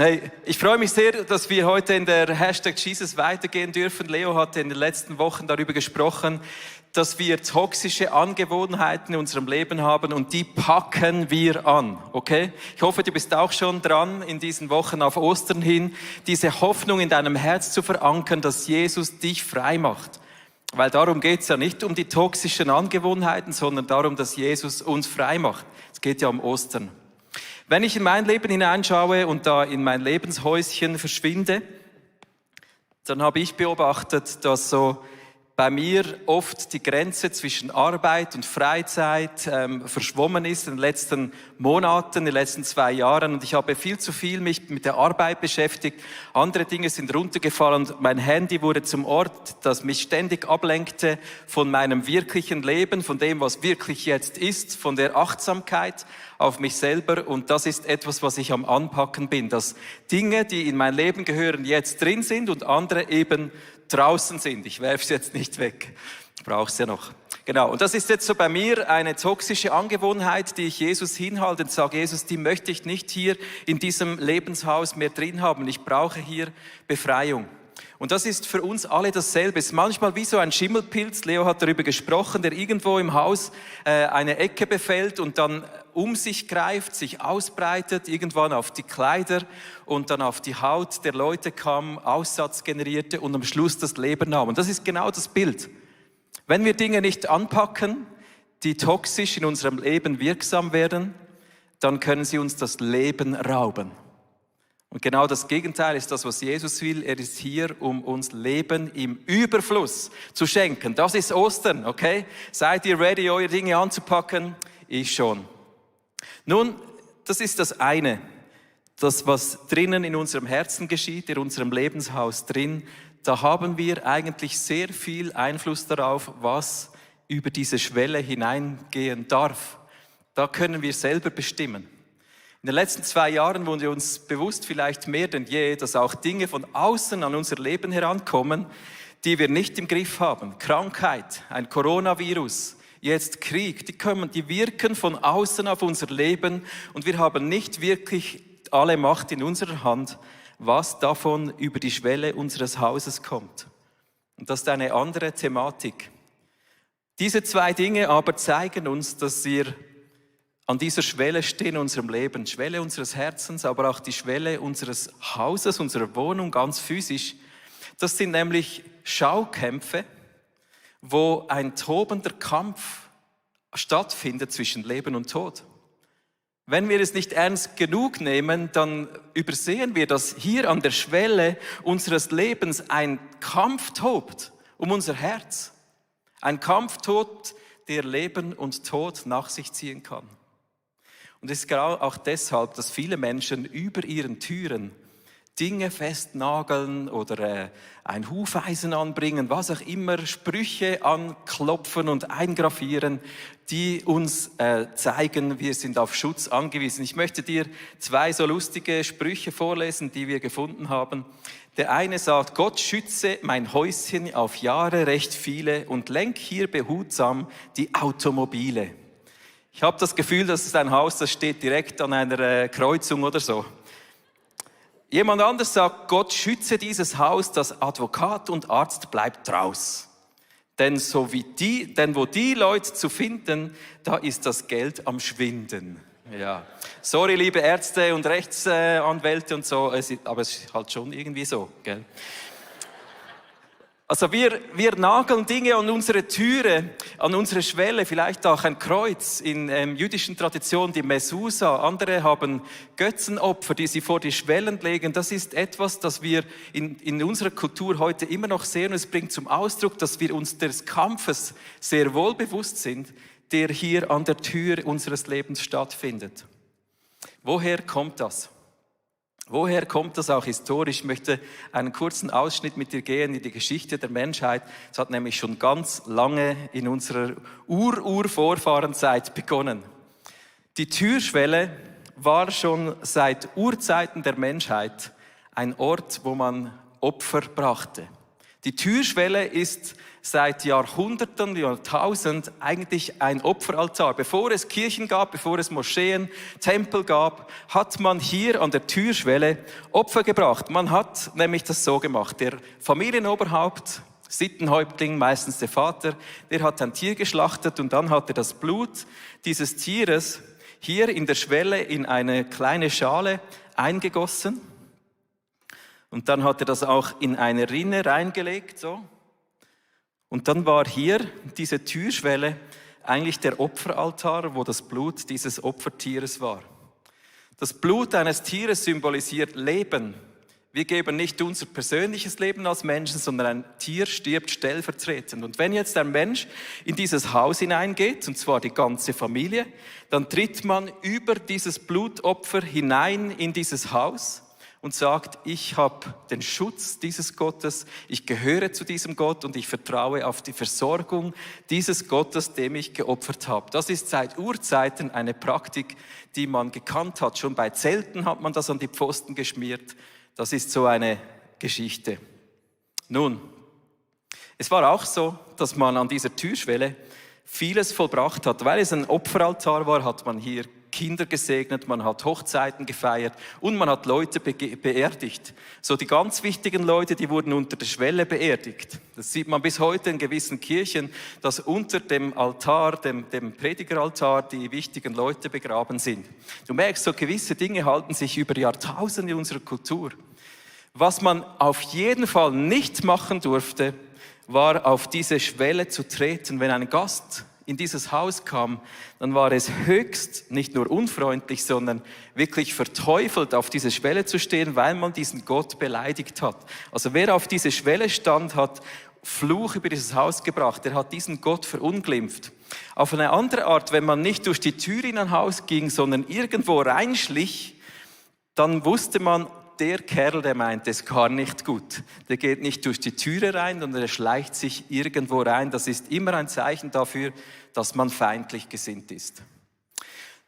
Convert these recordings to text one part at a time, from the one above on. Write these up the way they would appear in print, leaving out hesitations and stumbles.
Hey, ich freue mich sehr, dass wir heute in der Hashtag Jesus weitergehen dürfen. Leo hatte in den letzten Wochen darüber gesprochen, dass wir toxische Angewohnheiten in unserem Leben haben und die packen wir an, okay? Ich hoffe, du bist auch schon dran, in diesen Wochen auf Ostern hin, diese Hoffnung in deinem Herz zu verankern, dass Jesus dich frei macht. Weil darum geht's ja nicht um die toxischen Angewohnheiten, sondern darum, dass Jesus uns frei macht. Es geht ja um Ostern. Wenn ich in mein Leben hineinschaue und da in mein Lebenshäuschen verschwinde, dann habe ich beobachtet, dass so bei mir oft die Grenze zwischen Arbeit und Freizeit verschwommen ist in den letzten Monaten, in den letzten 2 Jahren. Und ich habe viel zu viel mich mit der Arbeit beschäftigt. Andere Dinge sind runtergefallen und mein Handy wurde zum Ort, das mich ständig ablenkte von meinem wirklichen Leben, von dem, was wirklich jetzt ist, von der Achtsamkeit auf mich selber. Und das ist etwas, was ich am Anpacken bin, dass Dinge, die in mein Leben gehören, jetzt drin sind und andere eben draußen sind. Ich werfe es jetzt nicht weg. Ich brauche es ja noch. Genau. Und das ist jetzt so bei mir eine toxische Angewohnheit, die ich Jesus hinhalte und sage, Jesus, die möchte ich nicht hier in diesem Lebenshaus mehr drin haben. Ich brauche hier Befreiung. Und das ist für uns alle dasselbe. Es ist manchmal wie so ein Schimmelpilz, Leo hat darüber gesprochen, der irgendwo im Haus eine Ecke befällt und dann um sich greift, sich ausbreitet, irgendwann auf die Kleider und dann auf die Haut der Leute kam, Aussatz generierte und am Schluss das Leben nahm. Und das ist genau das Bild. Wenn wir Dinge nicht anpacken, die toxisch in unserem Leben wirksam werden, dann können sie uns das Leben rauben. Und genau das Gegenteil ist das, was Jesus will. Er ist hier, um uns Leben im Überfluss zu schenken. Das ist Ostern, okay? Seid ihr ready, eure Dinge anzupacken? Ich schon. Nun, das ist das eine. Das, was drinnen in unserem Herzen geschieht, in unserem Lebenshaus drin, da haben wir eigentlich sehr viel Einfluss darauf, was über diese Schwelle hineingehen darf. Da können wir selber bestimmen. In den letzten 2 Jahren wurde uns bewusst, vielleicht mehr denn je, dass auch Dinge von außen an unser Leben herankommen, die wir nicht im Griff haben. Krankheit, ein Coronavirus, jetzt Krieg, die wirken von außen auf unser Leben und wir haben nicht wirklich alle Macht in unserer Hand, was davon über die Schwelle unseres Hauses kommt. Und das ist eine andere Thematik. Diese 2 Dinge aber zeigen uns, dass wir an dieser Schwelle stehen in unserem Leben, Schwelle unseres Herzens, aber auch die Schwelle unseres Hauses, unserer Wohnung, ganz physisch. Das sind nämlich Schaukämpfe, wo ein tobender Kampf stattfindet zwischen Leben und Tod. Wenn wir es nicht ernst genug nehmen, dann übersehen wir, dass hier an der Schwelle unseres Lebens ein Kampf tobt um unser Herz. Ein Kampf tobt, der Leben und Tod nach sich ziehen kann. Und es ist genau auch deshalb, dass viele Menschen über ihren Türen Dinge festnageln oder ein Hufeisen anbringen, was auch immer, Sprüche anklopfen und eingravieren, die uns zeigen, wir sind auf Schutz angewiesen. Ich möchte dir 2 so lustige Sprüche vorlesen, die wir gefunden haben. Der eine sagt, Gott schütze mein Häuschen auf Jahre recht viele und lenk hier behutsam die Automobile. Ich habe das Gefühl, das ist ein Haus, das steht direkt an einer Kreuzung oder so. Jemand anders sagt, Gott schütze dieses Haus, das Advokat und Arzt bleibt raus. Denn wo die Leute zu finden, da ist das Geld am Schwinden. Ja. Sorry, liebe Ärzte und Rechtsanwälte und so, aber es ist halt schon irgendwie so, gell? Also wir nageln Dinge an unsere Türe, an unsere Schwelle, vielleicht auch ein Kreuz in jüdischen Traditionen, die Mezuzah. Andere haben Götzenopfer, die sie vor die Schwellen legen. Das ist etwas, das wir in unserer Kultur heute immer noch sehen. Und es bringt zum Ausdruck, dass wir uns des Kampfes sehr wohl bewusst sind, der hier an der Tür unseres Lebens stattfindet. Woher kommt das? Woher kommt das auch historisch? Ich möchte einen kurzen Ausschnitt mit dir gehen in die Geschichte der Menschheit. Es hat nämlich schon ganz lange in unserer Urvorfahrenzeit begonnen. Die Türschwelle war schon seit Urzeiten der Menschheit ein Ort, wo man Opfer brachte. Die Türschwelle ist seit Jahrhunderten, Jahrtausend eigentlich ein Opferaltar. Bevor es Kirchen gab, bevor es Moscheen, Tempel gab, hat man hier an der Türschwelle Opfer gebracht. Man hat nämlich das so gemacht. Der Familienoberhaupt, Sittenhäuptling, meistens der Vater, der hat ein Tier geschlachtet und dann hat er das Blut dieses Tieres hier in der Schwelle in eine kleine Schale eingegossen. Und dann hat er das auch in eine Rinne reingelegt, so. Und dann war hier diese Türschwelle eigentlich der Opferaltar, wo das Blut dieses Opfertieres war. Das Blut eines Tieres symbolisiert Leben. Wir geben nicht unser persönliches Leben als Menschen, sondern ein Tier stirbt stellvertretend. Und wenn jetzt ein Mensch in dieses Haus hineingeht, und zwar die ganze Familie, dann tritt man über dieses Blutopfer hinein in dieses Haus und sagt, ich habe den Schutz dieses Gottes, ich gehöre zu diesem Gott und ich vertraue auf die Versorgung dieses Gottes, dem ich geopfert habe. Das ist seit Urzeiten eine Praktik, die man gekannt hat. Schon bei Zelten hat man das an die Pfosten geschmiert. Das ist so eine Geschichte. Nun, es war auch so, dass man an dieser Türschwelle vieles vollbracht hat. Weil es ein Opferaltar war, hat man hier Kinder gesegnet, man hat Hochzeiten gefeiert und man hat Leute beerdigt. So die ganz wichtigen Leute, die wurden unter der Schwelle beerdigt. Das sieht man bis heute in gewissen Kirchen, dass unter dem Altar, dem Predigeraltar, die wichtigen Leute begraben sind. Du merkst, so gewisse Dinge halten sich über Jahrtausende in unserer Kultur. Was man auf jeden Fall nicht machen durfte, war auf diese Schwelle zu treten. Wenn ein Gast in dieses Haus kam, dann war es höchst nicht nur unfreundlich, sondern wirklich verteufelt, auf diese Schwelle zu stehen, weil man diesen Gott beleidigt hat. Also wer auf diese Schwelle stand, hat Fluch über dieses Haus gebracht. Er hat diesen Gott verunglimpft. Auf eine andere Art, wenn man nicht durch die Tür in ein Haus ging, sondern irgendwo reinschlich, dann wusste man, der Kerl, der meint es gar nicht gut. Der geht nicht durch die Türe rein, sondern er schleicht sich irgendwo rein. Das ist immer ein Zeichen dafür, dass man feindlich gesinnt ist.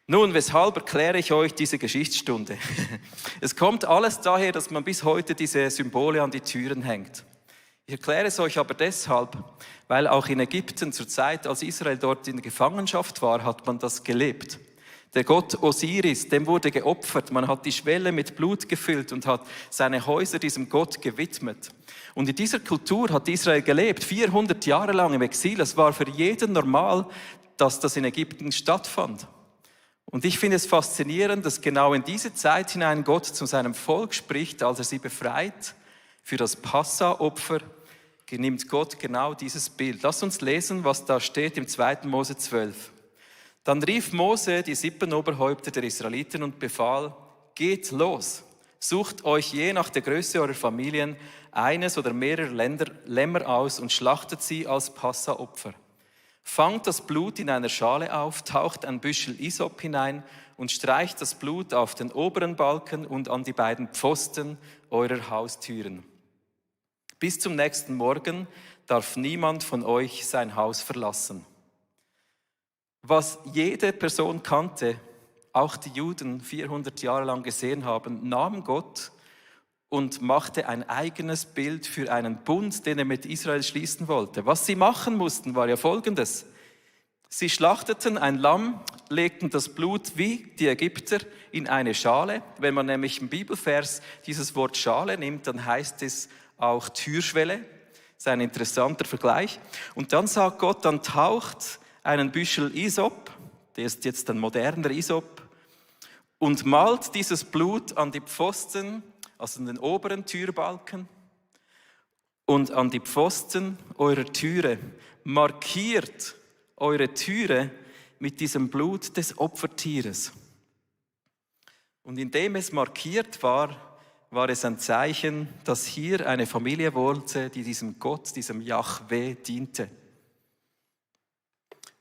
Nun, weshalb erkläre ich euch diese Geschichtsstunde? Es kommt alles daher, dass man bis heute diese Symbole an die Türen hängt. Ich erkläre es euch aber deshalb, weil auch in Ägypten zur Zeit, als Israel dort in der Gefangenschaft war, hat man das gelebt. Der Gott Osiris, dem wurde geopfert. Man hat die Schwelle mit Blut gefüllt und hat seine Häuser diesem Gott gewidmet. Und in dieser Kultur hat Israel gelebt, 400 Jahre lang im Exil. Es war für jeden normal, dass das in Ägypten stattfand. Und ich finde es faszinierend, dass genau in diese Zeit hinein Gott zu seinem Volk spricht, als er sie befreit. Für das Passa-Opfer nimmt Gott genau dieses Bild. Lasst uns lesen, was da steht im 2. Mose 12. Dann rief Mose die Sippenoberhäupter der Israeliten und befahl, geht los, sucht euch je nach der Größe eurer Familien eines oder mehrere Lämmer aus und schlachtet sie als Passaopfer. Fangt das Blut in einer Schale auf, taucht ein Büschel Isop hinein und streicht das Blut auf den oberen Balken und an die beiden Pfosten eurer Haustüren. Bis zum nächsten Morgen darf niemand von euch sein Haus verlassen. Was jede Person kannte, auch die Juden 400 Jahre lang gesehen haben, nahm Gott und machte ein eigenes Bild für einen Bund, den er mit Israel schließen wollte. Was sie machen mussten, war ja Folgendes. Sie schlachteten ein Lamm, legten das Blut wie die Ägypter in eine Schale. Wenn man nämlich im Bibelvers dieses Wort Schale nimmt, dann heißt es auch Türschwelle. Das ist ein interessanter Vergleich. Und dann sagt Gott, dann taucht einen Büschel Isop, der ist jetzt ein moderner Isop, und malt dieses Blut an die Pfosten, also an den oberen Türbalken und an die Pfosten eurer Türe. Markiert eure Türe mit diesem Blut des Opfertieres. Und indem es markiert war, war es ein Zeichen, dass hier eine Familie wohnte, die diesem Gott, diesem Jahwe diente.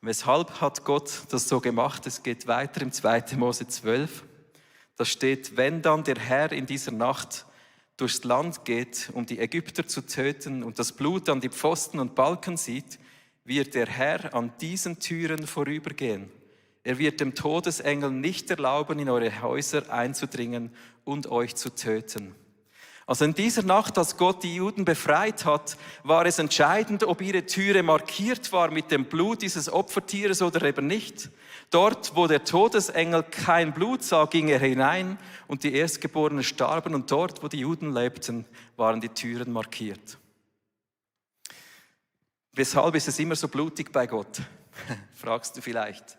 Weshalb hat Gott das so gemacht? Es geht weiter im 2. Mose 12. Da steht, wenn dann der Herr in dieser Nacht durchs Land geht, um die Ägypter zu töten und das Blut an die Pfosten und Balken sieht, wird der Herr an diesen Türen vorübergehen. Er wird dem Todesengel nicht erlauben, in eure Häuser einzudringen und euch zu töten. Also in dieser Nacht, als Gott die Juden befreit hat, war es entscheidend, ob ihre Türe markiert war mit dem Blut dieses Opfertieres oder eben nicht. Dort, wo der Todesengel kein Blut sah, ging er hinein und die Erstgeborenen starben. Und dort, wo die Juden lebten, waren die Türen markiert. Weshalb ist es immer so blutig bei Gott? Fragst du vielleicht.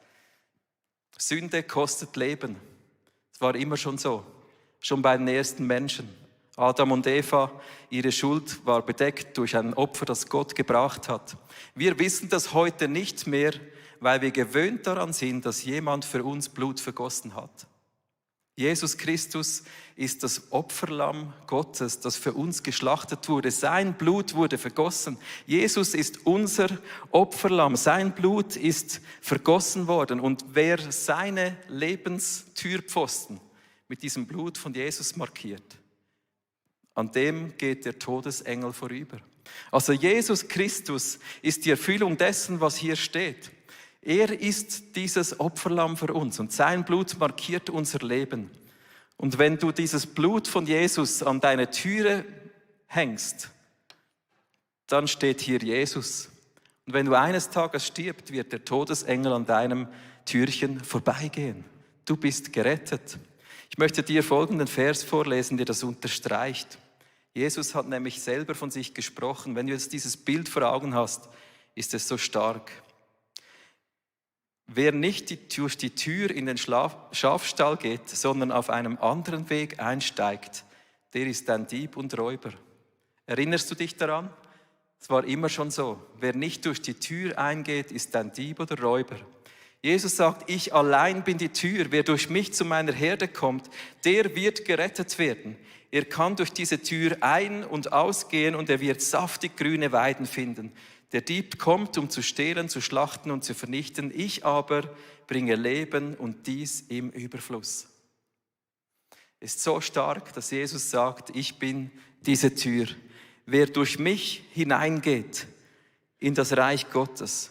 Sünde kostet Leben. Es war immer schon so. Schon bei den ersten Menschen. Adam und Eva, ihre Schuld war bedeckt durch ein Opfer, das Gott gebracht hat. Wir wissen das heute nicht mehr, weil wir gewöhnt daran sind, dass jemand für uns Blut vergossen hat. Jesus Christus ist das Opferlamm Gottes, das für uns geschlachtet wurde. Sein Blut wurde vergossen. Jesus ist unser Opferlamm. Sein Blut ist vergossen worden. Und wer seine Lebenstürpfosten mit diesem Blut von Jesus markiert, an dem geht der Todesengel vorüber. Also Jesus Christus ist die Erfüllung dessen, was hier steht. Er ist dieses Opferlamm für uns und sein Blut markiert unser Leben. Und wenn du dieses Blut von Jesus an deine Türe hängst, dann steht hier Jesus. Und wenn du eines Tages stirbst, wird der Todesengel an deinem Türchen vorbeigehen. Du bist gerettet. Ich möchte dir folgenden Vers vorlesen, der das unterstreicht. Jesus hat nämlich selber von sich gesprochen. Wenn du jetzt dieses Bild vor Augen hast, ist es so stark. Wer nicht durch die Tür in den Schafstall geht, sondern auf einem anderen Weg einsteigt, der ist ein Dieb und Räuber. Erinnerst du dich daran? Es war immer schon so. Wer nicht durch die Tür eingeht, ist ein Dieb oder Räuber. Jesus sagt, ich allein bin die Tür. Wer durch mich zu meiner Herde kommt, der wird gerettet werden. Er kann durch diese Tür ein- und ausgehen und er wird saftig grüne Weiden finden. Der Dieb kommt, um zu stehlen, zu schlachten und zu vernichten. Ich aber bringe Leben und dies im Überfluss. Es ist so stark, dass Jesus sagt, ich bin diese Tür. Wer durch mich hineingeht in das Reich Gottes,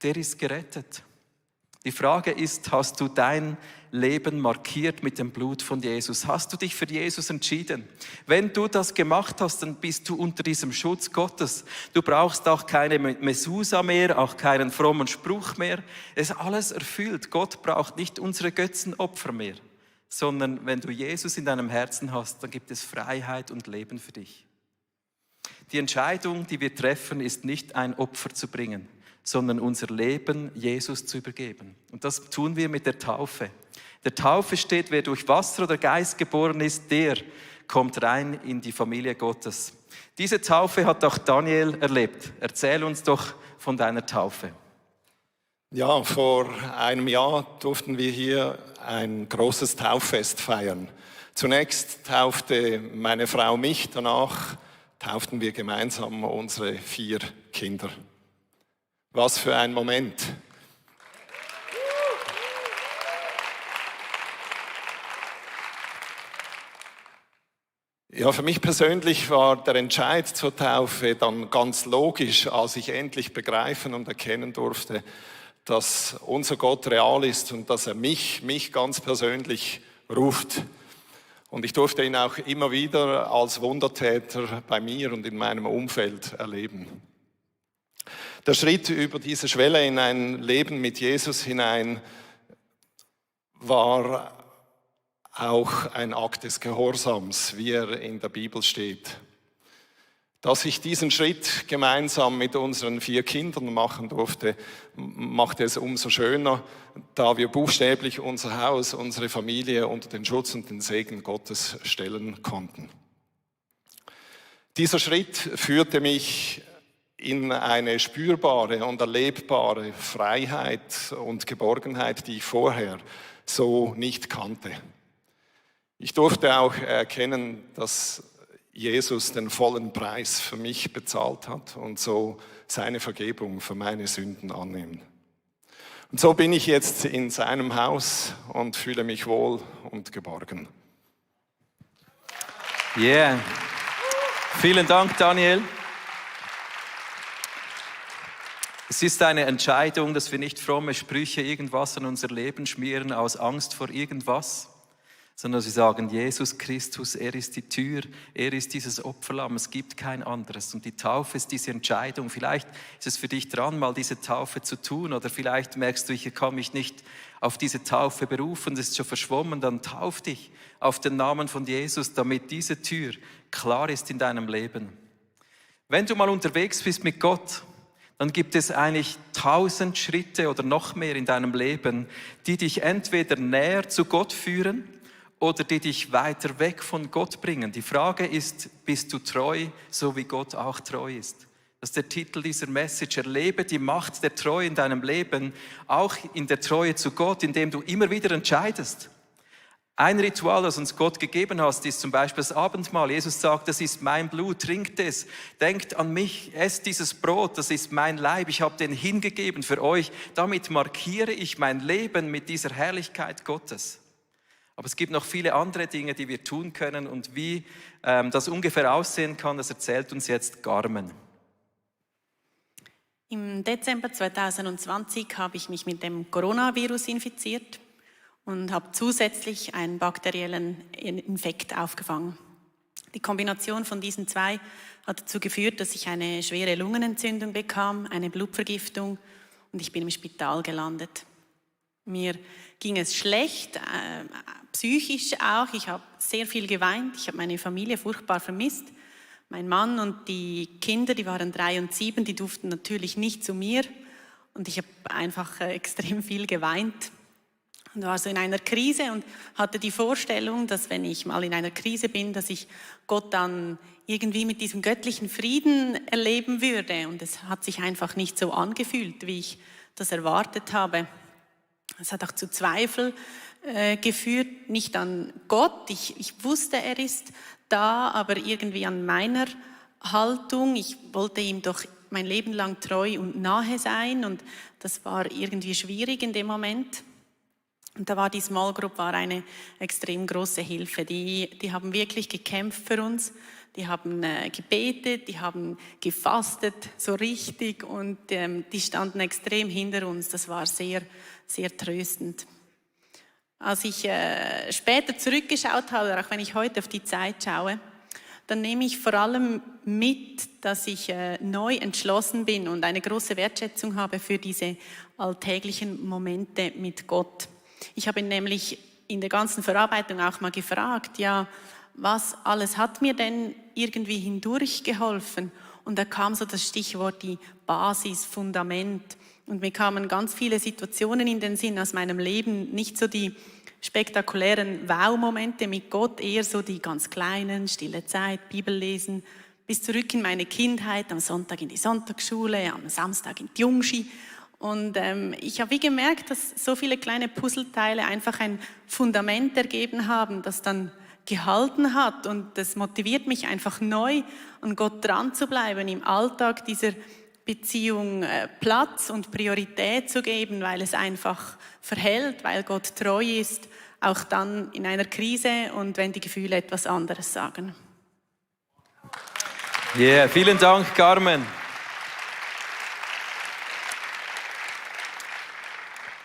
der ist gerettet. Die Frage ist, hast du dein Leben markiert mit dem Blut von Jesus? Hast du dich für Jesus entschieden? Wenn du das gemacht hast, dann bist du unter diesem Schutz Gottes. Du brauchst auch keine Mesusa mehr, auch keinen frommen Spruch mehr. Es ist alles erfüllt. Gott braucht nicht unsere Götzenopfer mehr, sondern wenn du Jesus in deinem Herzen hast, dann gibt es Freiheit und Leben für dich. Die Entscheidung, die wir treffen, ist nicht ein Opfer zu bringen, sondern unser Leben Jesus zu übergeben. Und das tun wir mit der Taufe. Der Taufe steht, wer durch Wasser oder Geist geboren ist, der kommt rein in die Familie Gottes. Diese Taufe hat auch Daniel erlebt. Erzähl uns doch von deiner Taufe. Ja, vor einem Jahr durften wir hier ein großes Tauffest feiern. Zunächst taufte meine Frau mich, danach tauften wir gemeinsam unsere 4 Kinder. Was für ein Moment. Ja, für mich persönlich war der Entscheid zur Taufe dann ganz logisch, als ich endlich begreifen und erkennen durfte, dass unser Gott real ist und dass er mich ganz persönlich ruft. Und ich durfte ihn auch immer wieder als Wundertäter bei mir und in meinem Umfeld erleben. Der Schritt über diese Schwelle in ein Leben mit Jesus hinein war auch ein Akt des Gehorsams, wie er in der Bibel steht. Dass ich diesen Schritt gemeinsam mit unseren 4 Kindern machen durfte, machte es umso schöner, da wir buchstäblich unser Haus, unsere Familie unter den Schutz und den Segen Gottes stellen konnten. Dieser Schritt führte mich in eine spürbare und erlebbare Freiheit und Geborgenheit, die ich vorher so nicht kannte. Ich durfte auch erkennen, dass Jesus den vollen Preis für mich bezahlt hat und so seine Vergebung für meine Sünden annehmen. Und so bin ich jetzt in seinem Haus und fühle mich wohl und geborgen. Yeah. Vielen Dank, Daniel. Es ist eine Entscheidung, dass wir nicht fromme Sprüche irgendwas an unser Leben schmieren aus Angst vor irgendwas, sondern sie sagen, Jesus Christus, er ist die Tür, er ist dieses Opferlamm, es gibt kein anderes. Und die Taufe ist diese Entscheidung. Vielleicht ist es für dich dran, mal diese Taufe zu tun, oder vielleicht merkst du, ich kann mich nicht auf diese Taufe berufen, das ist schon verschwommen, dann tauf dich auf den Namen von Jesus, damit diese Tür klar ist in deinem Leben. Wenn du mal unterwegs bist mit Gott, dann gibt es eigentlich 1000 Schritte oder noch mehr in deinem Leben, die dich entweder näher zu Gott führen oder die dich weiter weg von Gott bringen. Die Frage ist, bist du treu, so wie Gott auch treu ist? Das ist der Titel dieser Message. Erlebe die Macht der Treue in deinem Leben, auch in der Treue zu Gott, indem du immer wieder entscheidest. Ein Ritual, das uns Gott gegeben hat, ist zum Beispiel das Abendmahl. Jesus sagt, das ist mein Blut, trinkt es, denkt an mich, esst dieses Brot, das ist mein Leib, ich habe den hingegeben für euch. Damit markiere ich mein Leben mit dieser Herrlichkeit Gottes. Aber es gibt noch viele andere Dinge, die wir tun können, und wie das ungefähr aussehen kann, das erzählt uns jetzt Carmen. Im Dezember 2020 habe ich mich mit dem Coronavirus infiziert und habe zusätzlich einen bakteriellen Infekt aufgefangen. Die Kombination von diesen zwei hat dazu geführt, dass ich eine schwere Lungenentzündung bekam, eine Blutvergiftung, und ich bin im Spital gelandet. Mir ging es schlecht, psychisch auch. Ich habe sehr viel geweint. Ich habe meine Familie furchtbar vermisst. Mein Mann und die Kinder, die waren 3 und 7, die durften natürlich nicht zu mir. Und ich habe einfach extrem viel geweint. Und war so in einer Krise und hatte die Vorstellung, dass wenn ich mal in einer Krise bin, dass ich Gott dann irgendwie mit diesem göttlichen Frieden erleben würde. Und es hat sich einfach nicht so angefühlt, wie ich das erwartet habe. Es hat auch zu Zweifel geführt, nicht an Gott. Ich wusste, er ist da, aber irgendwie an meiner Haltung. Ich wollte ihm doch mein Leben lang treu und nahe sein, und das war irgendwie schwierig in dem Moment. Und da war die Small Group eine extrem große Hilfe. Die haben wirklich gekämpft für uns. Die haben gebetet, die haben gefastet, so richtig, und die standen extrem hinter uns. Das war sehr, sehr tröstend. Als ich später zurückgeschaut habe, oder auch wenn ich heute auf die Zeit schaue, dann nehme ich vor allem mit, dass ich neu entschlossen bin und eine große Wertschätzung habe für diese alltäglichen Momente mit Gott. Ich habe ihn nämlich in der ganzen Verarbeitung auch mal gefragt, ja, was alles hat mir denn irgendwie hindurch geholfen? Und da kam so das Stichwort, die Basis, Fundament. Und mir kamen ganz viele Situationen in den Sinn aus meinem Leben, nicht so die spektakulären Wow-Momente mit Gott, eher so die ganz kleinen, stille Zeit, Bibel lesen, bis zurück in meine Kindheit, am Sonntag in die Sonntagsschule, am Samstag in die Jungschi. Und ich habe wie gemerkt, dass so viele kleine Puzzleteile einfach ein Fundament ergeben haben, das dann gehalten hat. Und das motiviert mich einfach neu, an Gott dran zu bleiben, im Alltag dieser Beziehung Platz und Priorität zu geben, weil es einfach verhält, weil Gott treu ist, auch dann in einer Krise und wenn die Gefühle etwas anderes sagen. Yeah, vielen Dank, Carmen.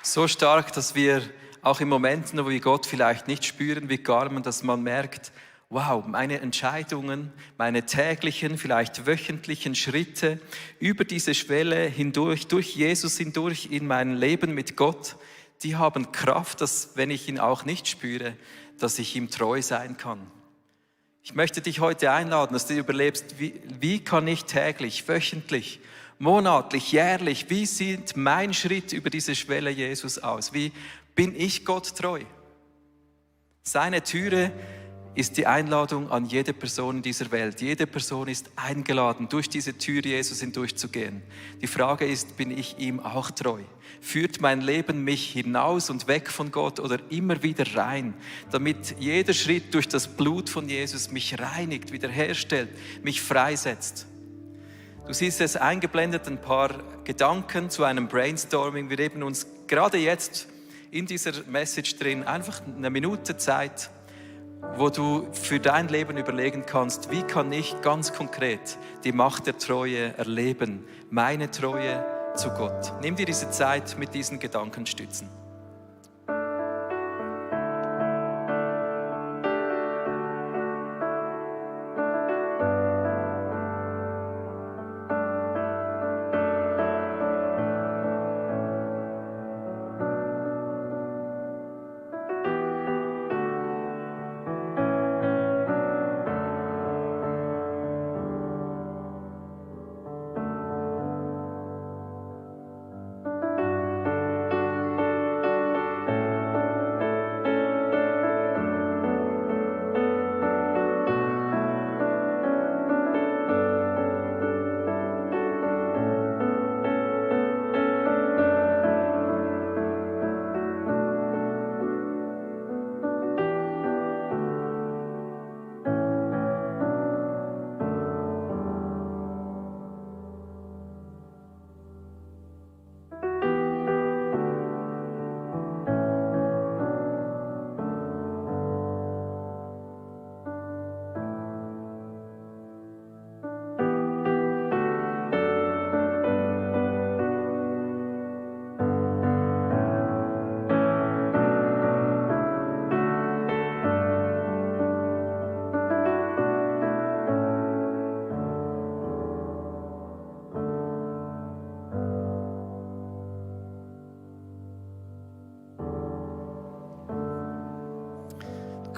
So stark, dass wir auch in Momenten, wo wir Gott vielleicht nicht spüren wie Carmen, dass man merkt, wow, meine Entscheidungen, meine täglichen, vielleicht wöchentlichen Schritte über diese Schwelle hindurch, durch Jesus hindurch in mein Leben mit Gott, die haben Kraft, dass, wenn ich ihn auch nicht spüre, dass ich ihm treu sein kann. Ich möchte dich heute einladen, dass du überlebst, wie kann ich täglich, wöchentlich, monatlich, jährlich, wie sieht mein Schritt über diese Schwelle Jesus aus? Wie bin ich Gott treu? Seine Türe ist die Einladung an jede Person in dieser Welt. Jede Person ist eingeladen, durch diese Tür Jesus hindurchzugehen. Die Frage ist, bin ich ihm auch treu? Führt mein Leben mich hinaus und weg von Gott oder immer wieder rein, damit jeder Schritt durch das Blut von Jesus mich reinigt, wiederherstellt, mich freisetzt? Du siehst es eingeblendet, ein paar Gedanken zu einem Brainstorming. Wir nehmen uns gerade jetzt in dieser Message drin einfach eine Minute Zeit, wo du für dein Leben überlegen kannst, wie kann ich ganz konkret die Macht der Treue erleben, meine Treue zu Gott. Nimm dir diese Zeit mit diesen Gedankenstützen.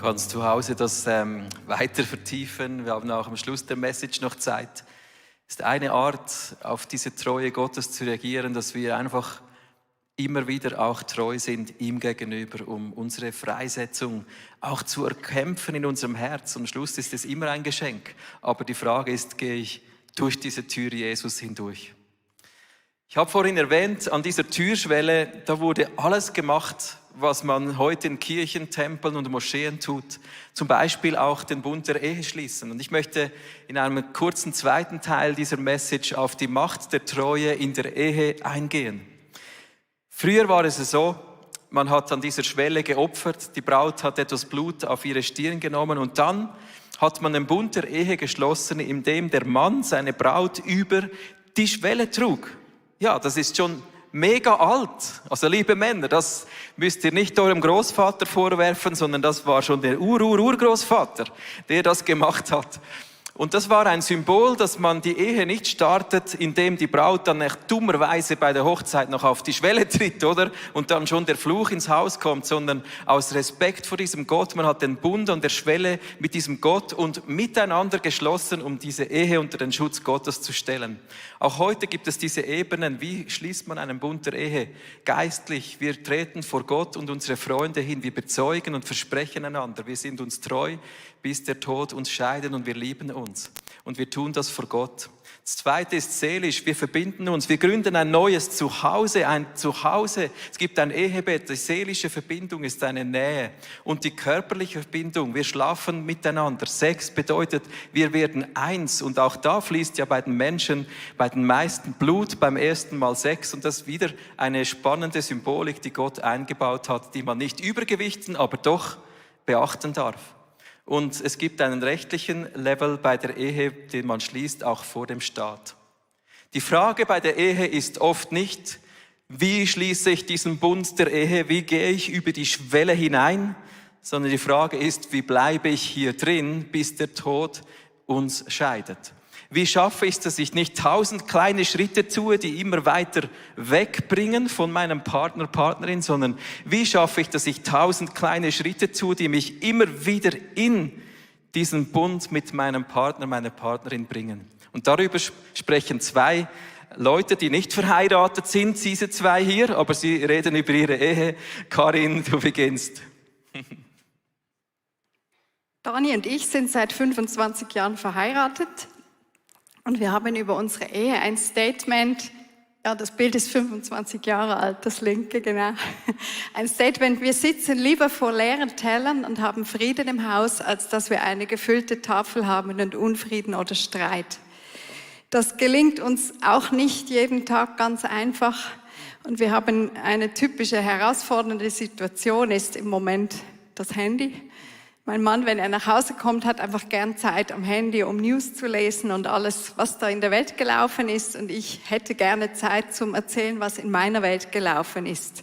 kannst zu Hause das weiter vertiefen. Wir haben auch am Schluss der Message noch Zeit. Es ist eine Art, auf diese Treue Gottes zu reagieren, dass wir einfach immer wieder auch treu sind ihm gegenüber, um unsere Freisetzung auch zu erkämpfen in unserem Herz. Am Schluss ist es immer ein Geschenk. Aber die Frage ist, gehe ich durch diese Tür Jesus hindurch? Ich habe vorhin erwähnt, an dieser Türschwelle, da wurde alles gemacht, was man heute in Kirchen, Tempeln und Moscheen tut. Zum Beispiel auch den Bund der Ehe schließen. Und ich möchte in einem kurzen zweiten Teil dieser Message auf die Macht der Treue in der Ehe eingehen. Früher war es so, man hat an dieser Schwelle geopfert, die Braut hat etwas Blut auf ihre Stirn genommen und dann hat man den Bund der Ehe geschlossen, in dem der Mann seine Braut über die Schwelle trug. Ja, das ist schon mega alt. Also liebe Männer, das müsst ihr nicht eurem Großvater vorwerfen, sondern das war schon der Urgroßvater, der das gemacht hat. Und das war ein Symbol, dass man die Ehe nicht startet, indem die Braut dann echt dummerweise bei der Hochzeit noch auf die Schwelle tritt, oder? Und dann schon der Fluch ins Haus kommt, sondern aus Respekt vor diesem Gott. Man hat den Bund an der Schwelle mit diesem Gott und miteinander geschlossen, um diese Ehe unter den Schutz Gottes zu stellen. Auch heute gibt es diese Ebenen. Wie schließt man einen Bund der Ehe? Geistlich. Wir treten vor Gott und unsere Freunde hin. Wir bezeugen und versprechen einander. Wir sind uns treu, bis der Tod uns scheidet und wir lieben uns. Und wir tun das vor Gott. Das Zweite ist seelisch. Wir verbinden uns. Wir gründen ein neues Zuhause. Ein Zuhause. Es gibt ein Ehebett. Die seelische Verbindung ist eine Nähe. Und die körperliche Verbindung. Wir schlafen miteinander. Sex bedeutet, wir werden eins. Und auch da fließt ja bei den Menschen, bei den meisten Blut beim ersten Mal Sex. Und das ist wieder eine spannende Symbolik, die Gott eingebaut hat, die man nicht übergewichten, aber doch beachten darf. Und es gibt einen rechtlichen Level bei der Ehe, den man schließt, auch vor dem Staat. Die Frage bei der Ehe ist oft nicht, wie schließe ich diesen Bund der Ehe, wie gehe ich über die Schwelle hinein, sondern die Frage ist, wie bleibe ich hier drin, bis der Tod uns scheidet. Wie schaffe ich es, dass ich nicht 1000 kleine Schritte tue, die immer weiter wegbringen von meinem Partner, Partnerin, sondern wie schaffe ich, dass ich 1000 kleine Schritte tue, die mich immer wieder in diesen Bund mit meinem Partner, meiner Partnerin bringen. Und darüber sprechen zwei Leute, die nicht verheiratet sind, diese zwei hier, aber sie reden über ihre Ehe. Karin, du beginnst. Dani und ich sind seit 25 Jahren verheiratet. Und wir haben über unsere Ehe ein Statement, ja, das Bild ist 25 Jahre alt, das linke, genau. Ein Statement, wir sitzen lieber vor leeren Tellern und haben Frieden im Haus, als dass wir eine gefüllte Tafel haben und Unfrieden oder Streit. Das gelingt uns auch nicht jeden Tag ganz einfach. Und wir haben eine typische herausfordernde Situation, ist im Moment das Handy. Mein Mann, wenn er nach Hause kommt, hat einfach gern Zeit am Handy, um News zu lesen und alles, was da in der Welt gelaufen ist. Und ich hätte gerne Zeit zum Erzählen, was in meiner Welt gelaufen ist.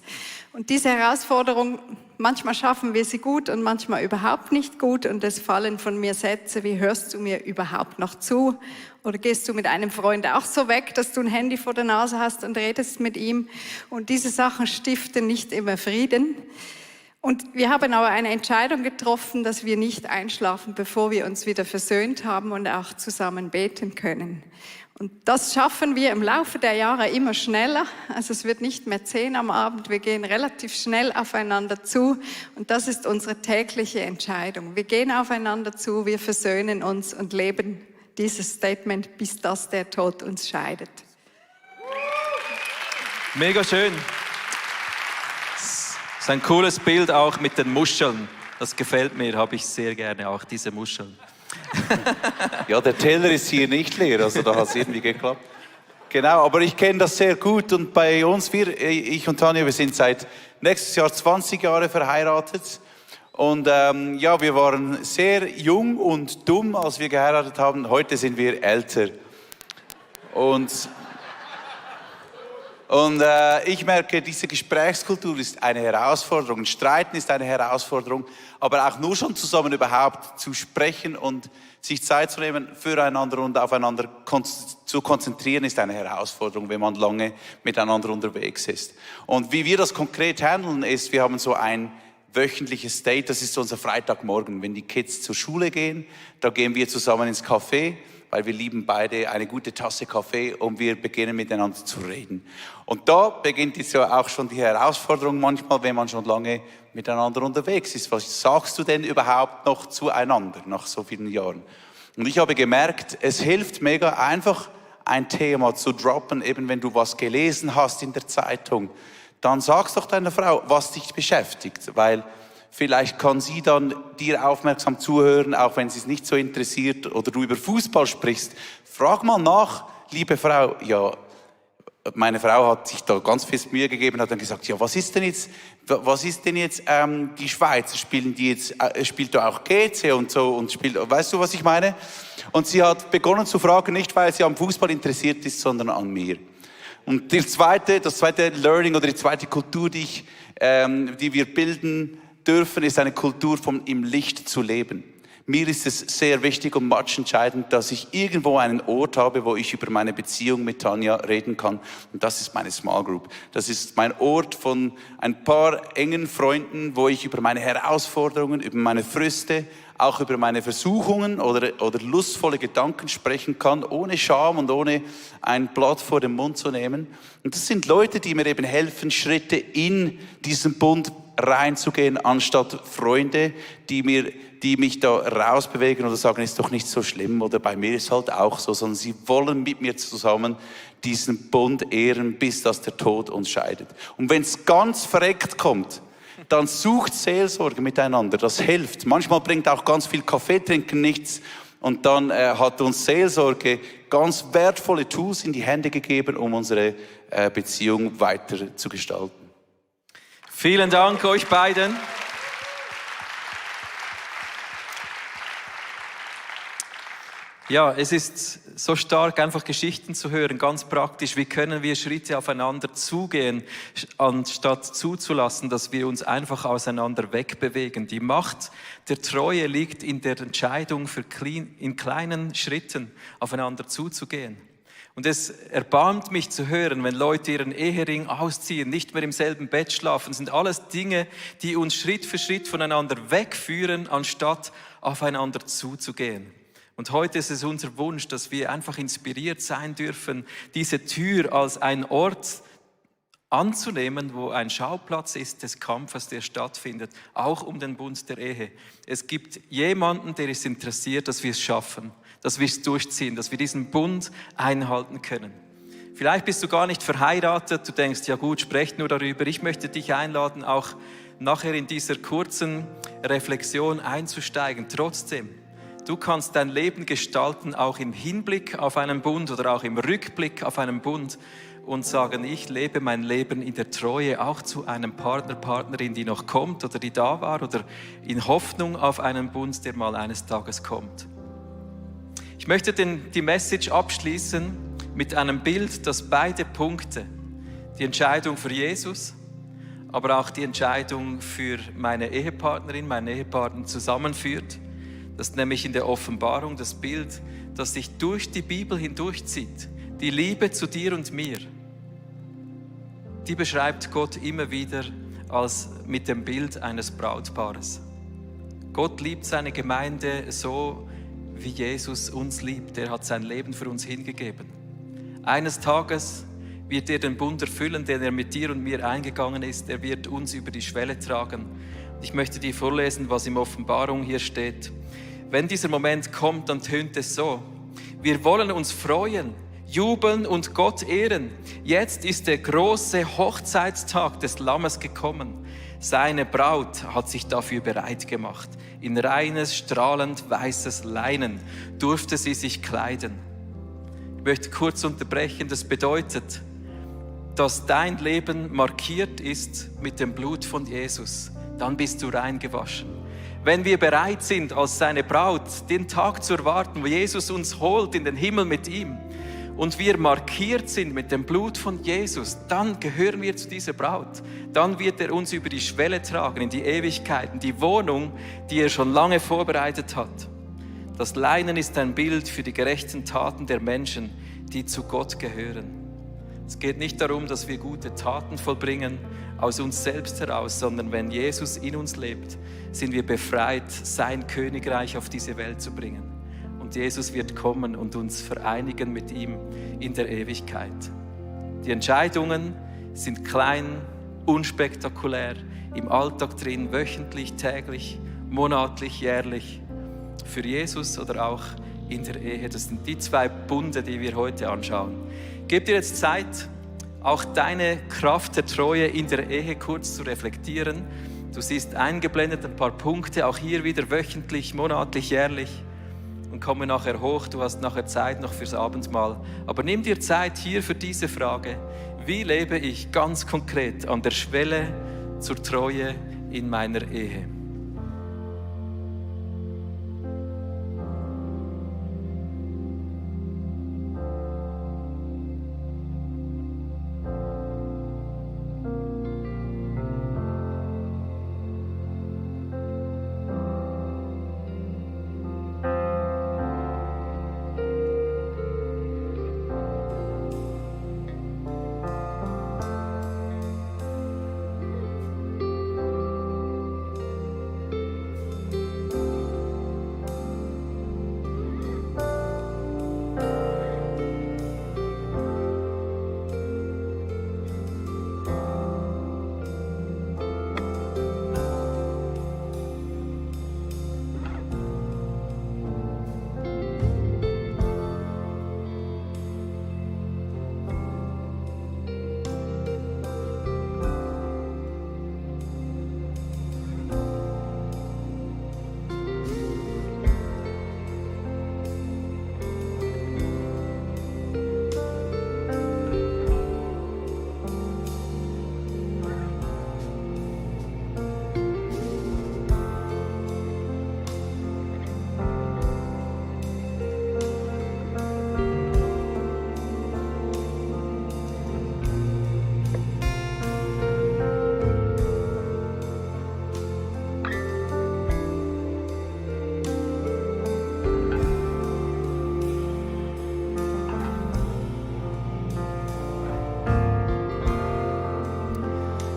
Und diese Herausforderung, manchmal schaffen wir sie gut und manchmal überhaupt nicht gut. Und es fallen von mir Sätze wie, hörst du mir überhaupt noch zu? Oder gehst du mit einem Freund auch so weg, dass du ein Handy vor der Nase hast und redest mit ihm? Und diese Sachen stiften nicht immer Frieden. Und wir haben aber eine Entscheidung getroffen, dass wir nicht einschlafen, bevor wir uns wieder versöhnt haben und auch zusammen beten können. Und das schaffen wir im Laufe der Jahre immer schneller. Also es wird nicht mehr 10 am Abend, wir gehen relativ schnell aufeinander zu. Und das ist unsere tägliche Entscheidung. Wir gehen aufeinander zu, wir versöhnen uns und leben dieses Statement, bis dass der Tod uns scheidet. Mega schön. Das ist ein cooles Bild auch mit den Muscheln. Das gefällt mir, habe ich sehr gerne, auch diese Muscheln. Ja, der Teller ist hier nicht leer, also da hat es irgendwie geklappt. Genau, aber ich kenne das sehr gut und bei uns, ich und Tanja, wir sind seit nächstes Jahr 20 Jahre verheiratet. Und ja, wir waren sehr jung und dumm, als wir geheiratet haben. Heute sind wir älter. Und ich merke, diese Gesprächskultur ist eine Herausforderung. Streiten ist eine Herausforderung. Aber auch nur schon zusammen überhaupt zu sprechen und sich Zeit zu nehmen füreinander und aufeinander zu konzentrieren, ist eine Herausforderung, wenn man lange miteinander unterwegs ist. Und wie wir das konkret handeln, ist, wir haben so ein wöchentliches Date, das ist unser Freitagmorgen. Wenn die Kids zur Schule gehen, da gehen wir zusammen ins Café, weil wir lieben beide eine gute Tasse Kaffee und wir beginnen miteinander zu reden. Und da beginnt jetzt ja auch schon die Herausforderung manchmal, wenn man schon lange miteinander unterwegs ist. Was sagst du denn überhaupt noch zueinander nach so vielen Jahren? Und ich habe gemerkt, es hilft mega einfach, ein Thema zu droppen, eben wenn du was gelesen hast in der Zeitung, dann sag's doch deiner Frau, was dich beschäftigt, weil vielleicht kann sie dann dir aufmerksam zuhören, auch wenn sie es nicht so interessiert oder du über Fußball sprichst. Frag mal nach, liebe Frau. Ja, meine Frau hat sich da ganz fest Mühe gegeben, hat dann gesagt, ja, was ist denn jetzt die Schweizer spielt da auch GC und so und spielt, weißt du, was ich meine? Und sie hat begonnen zu fragen, nicht weil sie am Fußball interessiert ist, sondern an mir. Und das zweite Learning oder die zweite Kultur, die wir bilden dürfen, ist eine Kultur von im Licht zu leben. Mir ist es sehr wichtig und matchentscheidend, dass ich irgendwo einen Ort habe, wo ich über meine Beziehung mit Tanja reden kann. Und das ist meine Small Group. Das ist mein Ort von ein paar engen Freunden, wo ich über meine Herausforderungen, über meine Früchte, auch über meine Versuchungen oder lustvolle Gedanken sprechen kann, ohne Scham und ohne ein Blatt vor den Mund zu nehmen. Und das sind Leute, die mir eben helfen, Schritte in diesen Bund reinzugehen, anstatt Freunde, die mich da rausbewegen oder sagen, ist doch nicht so schlimm oder bei mir ist halt auch so, sondern sie wollen mit mir zusammen diesen Bund ehren, bis dass der Tod uns scheidet. Und wenn es ganz verreckt kommt, dann sucht Seelsorge miteinander, das hilft. Manchmal bringt auch ganz viel Kaffee trinken nichts und dann hat uns Seelsorge ganz wertvolle Tools in die Hände gegeben, um unsere Beziehung weiter zu gestalten. Vielen Dank euch beiden. Ja, es ist so stark, einfach Geschichten zu hören, ganz praktisch. Wie können wir Schritte aufeinander zugehen, anstatt zuzulassen, dass wir uns einfach auseinander wegbewegen. Die Macht der Treue liegt in der Entscheidung, in kleinen Schritten aufeinander zuzugehen. Und es erbarmt mich zu hören, wenn Leute ihren Ehering ausziehen, nicht mehr im selben Bett schlafen. Das sind alles Dinge, die uns Schritt für Schritt voneinander wegführen, anstatt aufeinander zuzugehen. Und heute ist es unser Wunsch, dass wir einfach inspiriert sein dürfen, diese Tür als ein Ort anzunehmen, wo ein Schauplatz ist des Kampfes, der stattfindet, auch um den Bund der Ehe. Es gibt jemanden, der ist interessiert, dass wir es schaffen, dass wir es durchziehen, dass wir diesen Bund einhalten können. Vielleicht bist du gar nicht verheiratet, du denkst, ja gut, sprecht nur darüber. Ich möchte dich einladen, auch nachher in dieser kurzen Reflexion einzusteigen. Trotzdem, du kannst dein Leben gestalten, auch im Hinblick auf einen Bund oder auch im Rückblick auf einen Bund und sagen, ich lebe mein Leben in der Treue auch zu einem Partner, Partnerin, die noch kommt oder die da war oder in Hoffnung auf einen Bund, der mal eines Tages kommt. Ich möchte die Message abschließen mit einem Bild, das beide Punkte, die Entscheidung für Jesus, aber auch die Entscheidung für meine Ehepartnerin, meinen Ehepartner zusammenführt. Das ist nämlich in der Offenbarung das Bild, das sich durch die Bibel hindurchzieht. Die Liebe zu dir und mir, die beschreibt Gott immer wieder als mit dem Bild eines Brautpaares. Gott liebt seine Gemeinde so, wie Jesus uns liebt. Er hat sein Leben für uns hingegeben. Eines Tages wird er den Bund erfüllen, den er mit dir und mir eingegangen ist. Er wird uns über die Schwelle tragen. Ich möchte dir vorlesen, was in Offenbarung hier steht. Wenn dieser Moment kommt, dann tönt es so: Wir wollen uns freuen, jubeln und Gott ehren. Jetzt ist der große Hochzeitstag des Lammes gekommen. Seine Braut hat sich dafür bereit gemacht. In reines, strahlend weißes Leinen durfte sie sich kleiden. Ich möchte kurz unterbrechen. Das bedeutet, dass dein Leben markiert ist mit dem Blut von Jesus. Dann bist du rein gewaschen. Wenn wir bereit sind, als seine Braut den Tag zu erwarten, wo Jesus uns holt in den Himmel mit ihm, und wir markiert sind mit dem Blut von Jesus, dann gehören wir zu dieser Braut. Dann wird er uns über die Schwelle tragen in die Ewigkeit, in die Wohnung, die er schon lange vorbereitet hat. Das Leinen ist ein Bild für die gerechten Taten der Menschen, die zu Gott gehören. Es geht nicht darum, dass wir gute Taten vollbringen aus uns selbst heraus, sondern wenn Jesus in uns lebt, sind wir befreit, sein Königreich auf diese Welt zu bringen. Und Jesus wird kommen und uns vereinigen mit ihm in der Ewigkeit. Die Entscheidungen sind klein, unspektakulär, im Alltag drin, wöchentlich, täglich, monatlich, jährlich. Für Jesus oder auch in der Ehe. Das sind die 2 Bunde, die wir heute anschauen. Gib dir jetzt Zeit, auch deine Kraft der Treue in der Ehe kurz zu reflektieren. Du siehst eingeblendet ein paar Punkte, auch hier wieder wöchentlich, monatlich, jährlich. Und komme nachher hoch, du hast nachher Zeit noch fürs Abendmahl. Aber nimm dir Zeit hier für diese Frage. Wie lebe ich ganz konkret an der Schwelle zur Treue in meiner Ehe?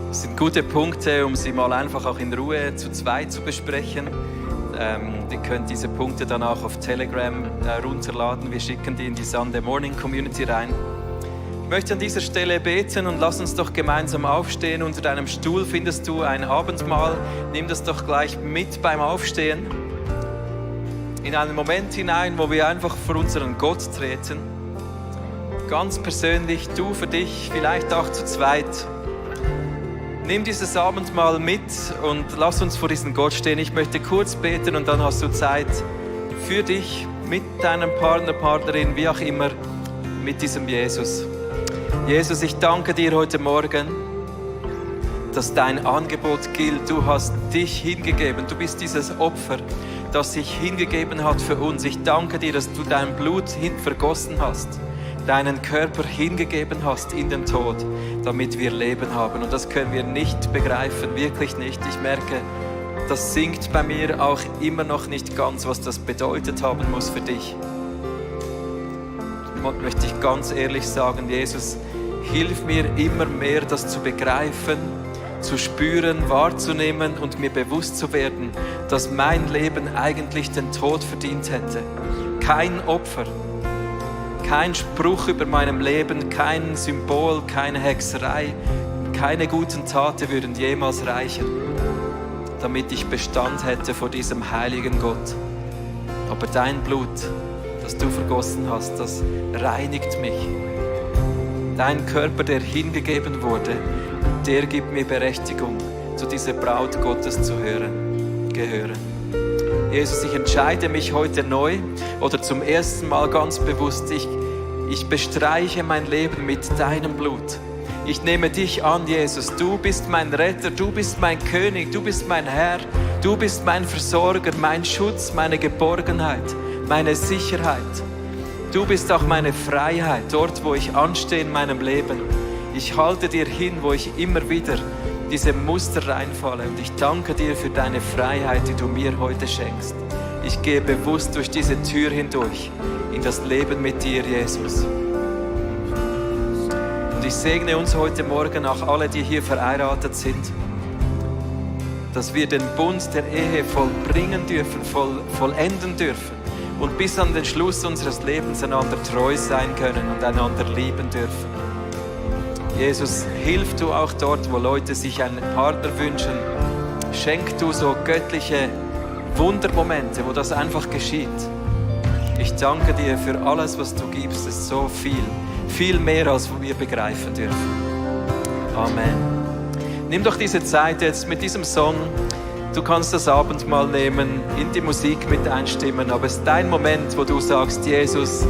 Das sind gute Punkte, um sie mal einfach auch in Ruhe zu zweit zu besprechen. Ihr könnt diese Punkte dann auch auf Telegram runterladen. Wir schicken die in die Sunday Morning Community rein. Ich möchte an dieser Stelle beten und lass uns doch gemeinsam aufstehen. Unter deinem Stuhl findest du ein Abendmahl. Nimm das doch gleich mit beim Aufstehen. In einen Moment hinein, wo wir einfach vor unseren Gott treten. Ganz persönlich, du für dich, vielleicht auch zu zweit. Nimm dieses Abendmahl mit und lass uns vor diesen Gott stehen. Ich möchte kurz beten und dann hast du Zeit für dich, mit deinem Partner, Partnerin, wie auch immer, mit diesem Jesus. Jesus, ich danke dir heute Morgen, dass dein Angebot gilt. Du hast dich hingegeben. Du bist dieses Opfer, das sich hingegeben hat für uns. Ich danke dir, dass du dein Blut vergossen hast, deinen Körper hingegeben hast in den Tod, damit wir Leben haben. Und das können wir nicht begreifen, wirklich nicht. Ich merke, das sinkt bei mir auch immer noch nicht ganz, was das bedeutet haben muss für dich. Und möchte ich ganz ehrlich sagen, Jesus, hilf mir immer mehr, das zu begreifen, zu spüren, wahrzunehmen und mir bewusst zu werden, dass mein Leben eigentlich den Tod verdient hätte. Kein Opfer, kein Spruch über meinem Leben, kein Symbol, keine Hexerei, keine guten Taten würden jemals reichen, damit ich Bestand hätte vor diesem heiligen Gott. Aber dein Blut, das du vergossen hast, das reinigt mich. Dein Körper, der hingegeben wurde, der gibt mir Berechtigung, zu dieser Braut Gottes zu gehören. Jesus, ich entscheide mich heute neu oder zum ersten Mal ganz bewusst, ich bestreiche mein Leben mit deinem Blut. Ich nehme dich an, Jesus. Du bist mein Retter, du bist mein König, du bist mein Herr, du bist mein Versorger, mein Schutz, meine Geborgenheit, meine Sicherheit. Du bist auch meine Freiheit, dort, wo ich anstehe in meinem Leben. Ich halte dir hin, wo ich immer wieder diese Muster reinfalle. Und ich danke dir für deine Freiheit, die du mir heute schenkst. Ich gehe bewusst durch diese Tür hindurch, in das Leben mit dir, Jesus. Und ich segne uns heute Morgen, auch alle, die hier verheiratet sind, dass wir den Bund der Ehe vollbringen dürfen, vollenden dürfen und bis an den Schluss unseres Lebens einander treu sein können und einander lieben dürfen. Jesus, hilf du auch dort, wo Leute sich einen Partner wünschen. Schenk du so göttliche Wundermomente, wo das einfach geschieht. Ich danke dir für alles, was du gibst. Es ist so viel mehr, als wir begreifen dürfen. Amen. Nimm doch diese Zeit jetzt mit diesem Song. Du kannst das Abendmahl nehmen, in die Musik mit einstimmen, aber es ist dein Moment, wo du sagst, Jesus,